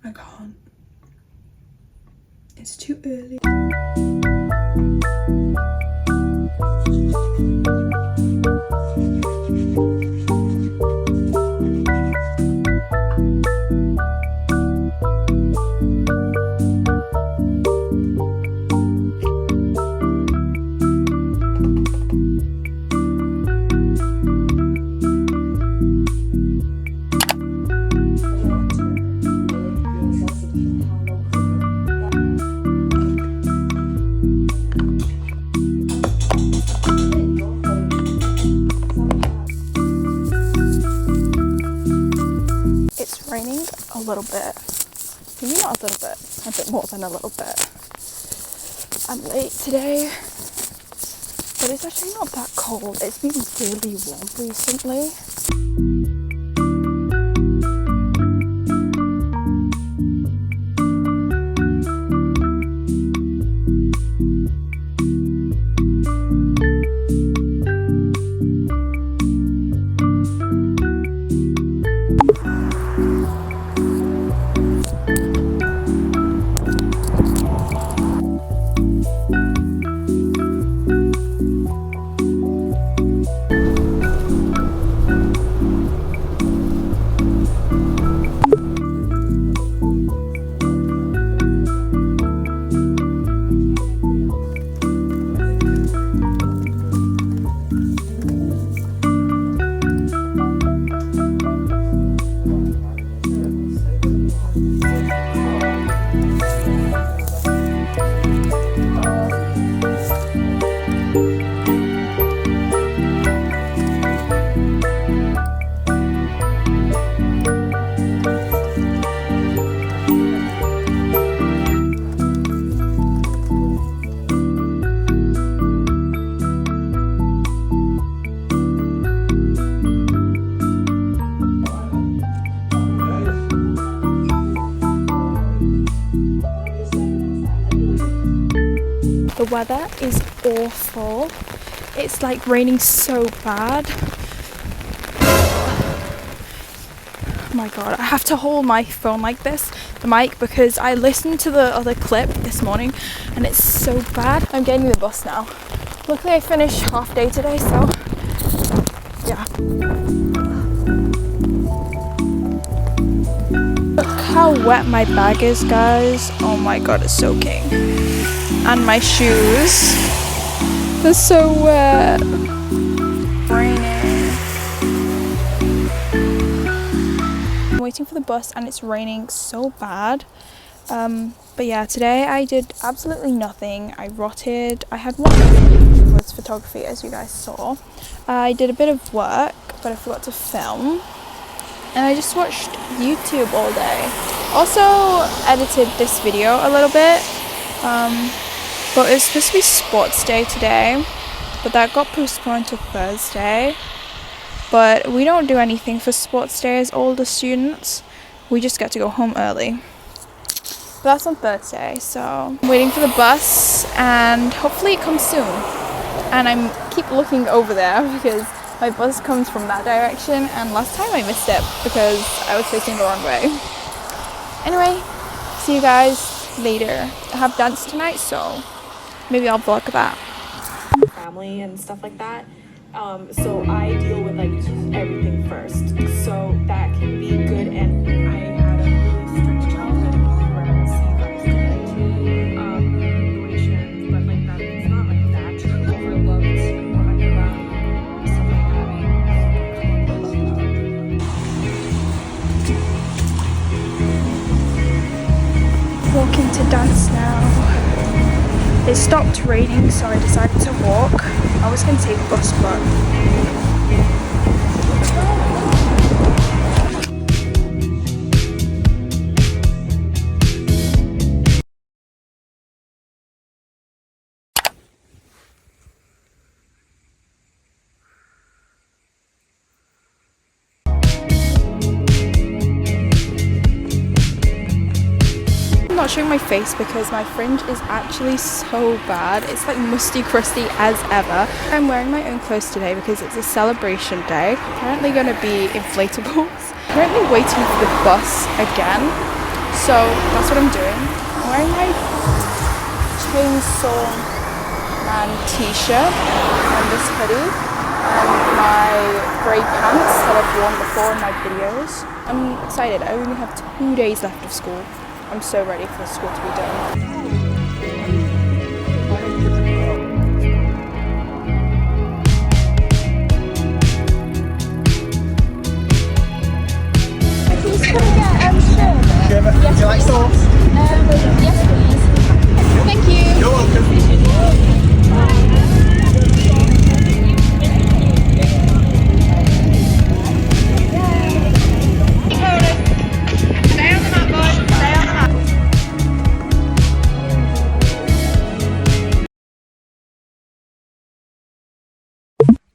I can't. It's too early. Raining a little bit, maybe not a little bit, a bit more than a little bit. I'm late today, but it's actually not that cold. It's been really warm recently. The weather is awful. It's like raining so bad. Oh my god, I have to hold my phone like this, the mic, because I listened to the other clip this morning and it's so bad. I'm getting the bus now. Luckily I finished half day today, so yeah. Look how wet my bag is, guys. Oh my god, it's soaking. And my shoes, they're so wet. Raining. I'm waiting for the bus and it's raining so bad. But yeah, today I did absolutely nothing. I rotted. I had one which was photography, as you guys saw. I did a bit of work, but I forgot to film. And I just watched YouTube all day. Also edited this video a little bit. But it's supposed to be sports day today, but that got postponed to Thursday. But we don't do anything for sports day as older students. We just get to go home early. But that's on Thursday, so I'm waiting for the bus and hopefully it comes soon. And I keep looking over there because my bus comes from that direction, and last time I missed it because I was facing the wrong way. Anyway, see you guys later. I have dance tonight, so maybe I'll vlog that. Family and stuff like that. So I deal with like everything first. So that can be good, and I had a really strict childhood where I would see guys good relations, but like that it's not like that overlooked or undervalued, stuff like that. Walking to dance now. It stopped raining, so I decided to walk. I was going to take a bus, but I'm not showing my face because my fringe is actually so bad. It's like musty crusty as ever. I'm wearing my own clothes today because it's a celebration day. Apparently going to be inflatables. Currently waiting for the bus again. So that's what I'm doing. I'm wearing my Chainsaw Man t-shirt and this hoodie and my grey pants that I've worn before in my videos. I'm excited. I only have 2 days left of school. I'm so ready for school to be done.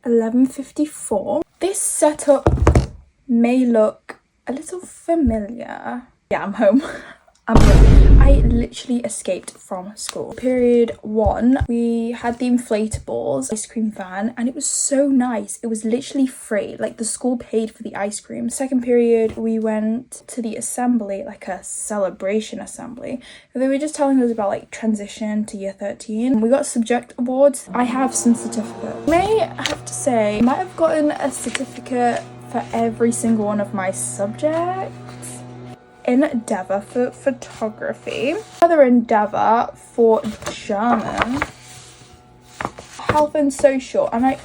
11:54. This setup may look a little familiar. Yeah, I'm home. I'm home. I literally escaped from school. Period 1, we had the inflatables ice cream van and it was so nice. It was literally free. Like the school paid for the ice cream. Second period, we went to the assembly, like a celebration assembly. They were just telling us about like transition to year 13. We got subject awards. I have some certificates. May I have to say, I might have gotten a certificate for every single one of my subjects. Endeavour for photography, another endeavour for German, health and social, and I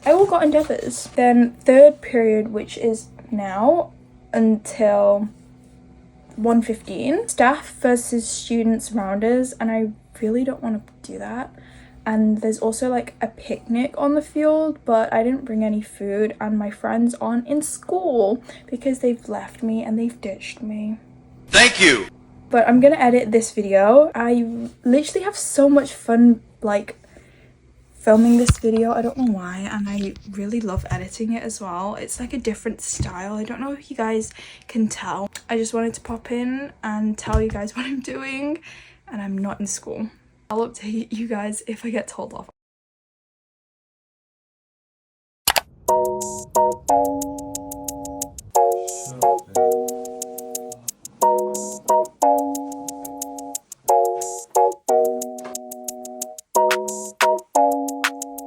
all got endeavours. Then third period, which is now until 1:15, staff versus students rounders, and I really don't want to do that. And there's also like a picnic on the field, but I didn't bring any food and my friends aren't in school because they've left me and they've ditched me. Thank you. But I'm gonna edit this video. I literally have so much fun like filming this video. I don't know why, and I really love editing it as well. It's like a different style. I don't know if you guys can tell. I just wanted to pop in and tell you guys what I'm doing, and I'm not in school. I'll update you guys if I get told off.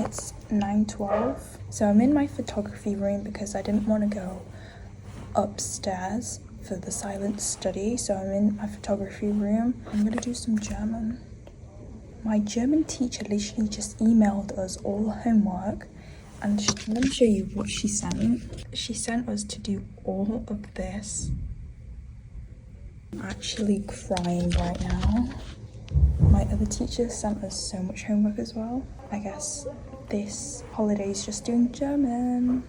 It's 9:12, so I'm in my photography room because I didn't want to go upstairs for the silent study, so I'm in my photography room. I'm gonna do some German. My German teacher literally just emailed us all the homework, and let me show you what she sent. She sent us to do all of this. I'm actually crying right now. My other teacher sent us so much homework as well. I guess this holiday is just doing German.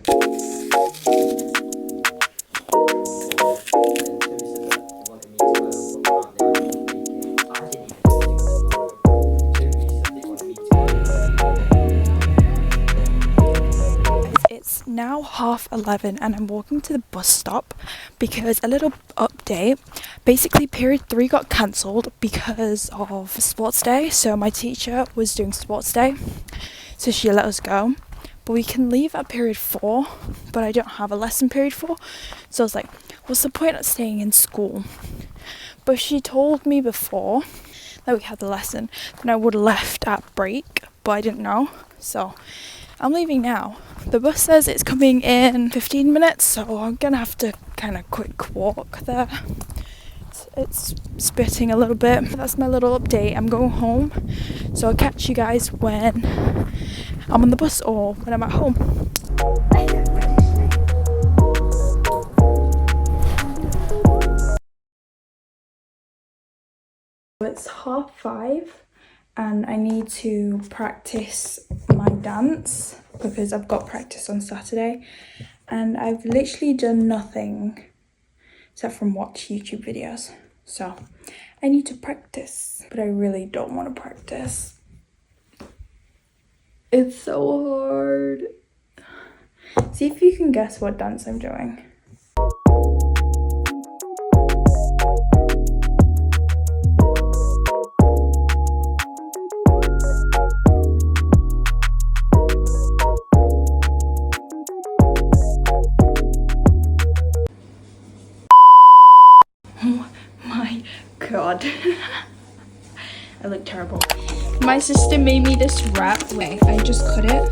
Now 11:30 and I'm walking to the bus stop because a little update. Basically period 3 got cancelled because of sports day, so my teacher was doing sports day, so she let us go, but we can leave at period 4, but I don't have a lesson period 4, so I was like, what's the point of staying in school? But she told me before that we had the lesson, then I would have left at break, but I didn't know, so I'm leaving now. The bus says it's coming in 15 minutes, so I'm gonna have to kind of quick walk there. It's spitting a little bit. That's my little update. I'm going home, so I'll catch you guys when I'm on the bus or when I'm at home. It's 5:30 and I need to practice my dance because I've got practice on Saturday, and I've literally done nothing except from watch YouTube videos, so I need to practice, but I really don't want to practice. It's so hard. See if you can guess what dance I'm doing. My like terrible. My sister made me this wrap. Wait, I just cut it.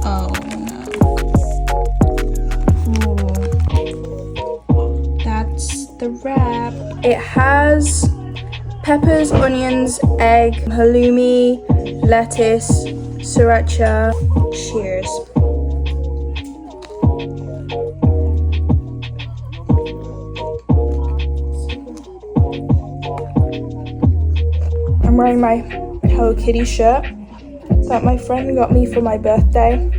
Oh no. Ooh. That's the wrap. It has peppers, onions, egg, halloumi, lettuce, sriracha. Cheers. I'm wearing my Hello Kitty shirt that my friend got me for my birthday.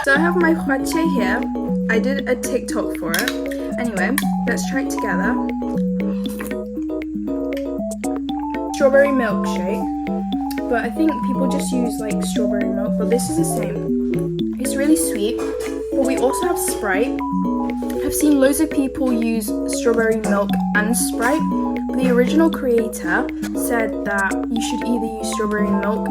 So I have my Hwachae here. I did a TikTok for it. Anyway, let's try it together. Strawberry milkshake. But I think people just use like strawberry milk, but this is the same. It's really sweet. But we also have Sprite. I've seen loads of people use strawberry milk and Sprite. The original creator said that you should either use strawberry milk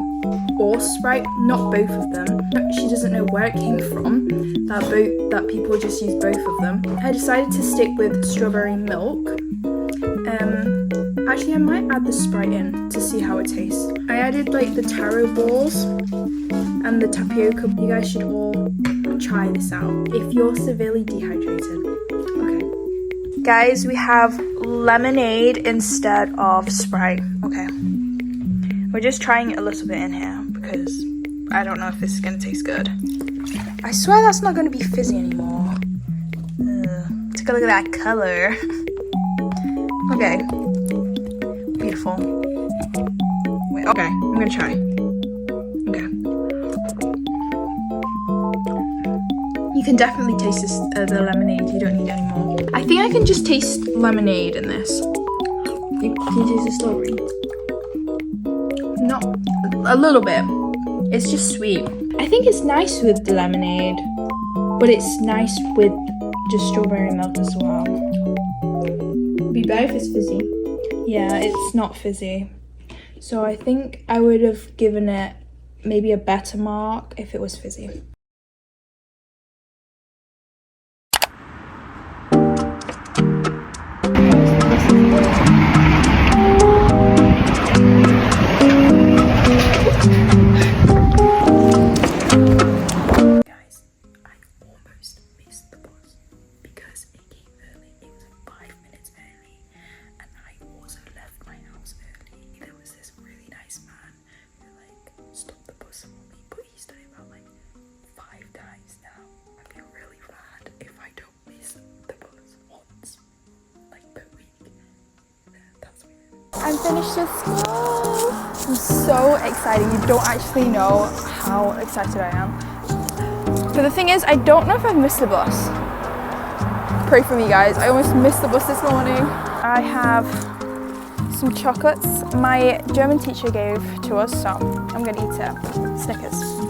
or Sprite, not both of them. She doesn't know where it came from, that people just use both of them. I decided to stick with strawberry milk. Actually, I might add the Sprite in to see how it tastes. I added like the taro balls and the tapioca. You guys should all try this out if you're severely dehydrated. Okay. Guys, we have lemonade instead of Sprite. Okay. We're just trying it a little bit in here because I don't know if this is going to taste good. I swear that's not going to be fizzy anymore. Take a look at that color. Okay. Beautiful. Wait, okay, I'm going to try. Okay. You can definitely taste this, the lemonade. You don't need any more. I think I can just taste lemonade in this. Can you taste the strawberry? No, a little bit. It's just sweet. I think it's nice with the lemonade, but it's nice with just strawberry milk as well. It'd be better if it's fizzy. Yeah, it's not fizzy. So I think I would have given it maybe a better mark if it was fizzy. I'm finished with school. I'm so excited. You don't actually know how excited I am. But the thing is, I don't know if I've missed the bus. Pray for me, guys. I almost missed the bus this morning. I have some chocolates my German teacher gave to us, so I'm gonna eat it. Snickers.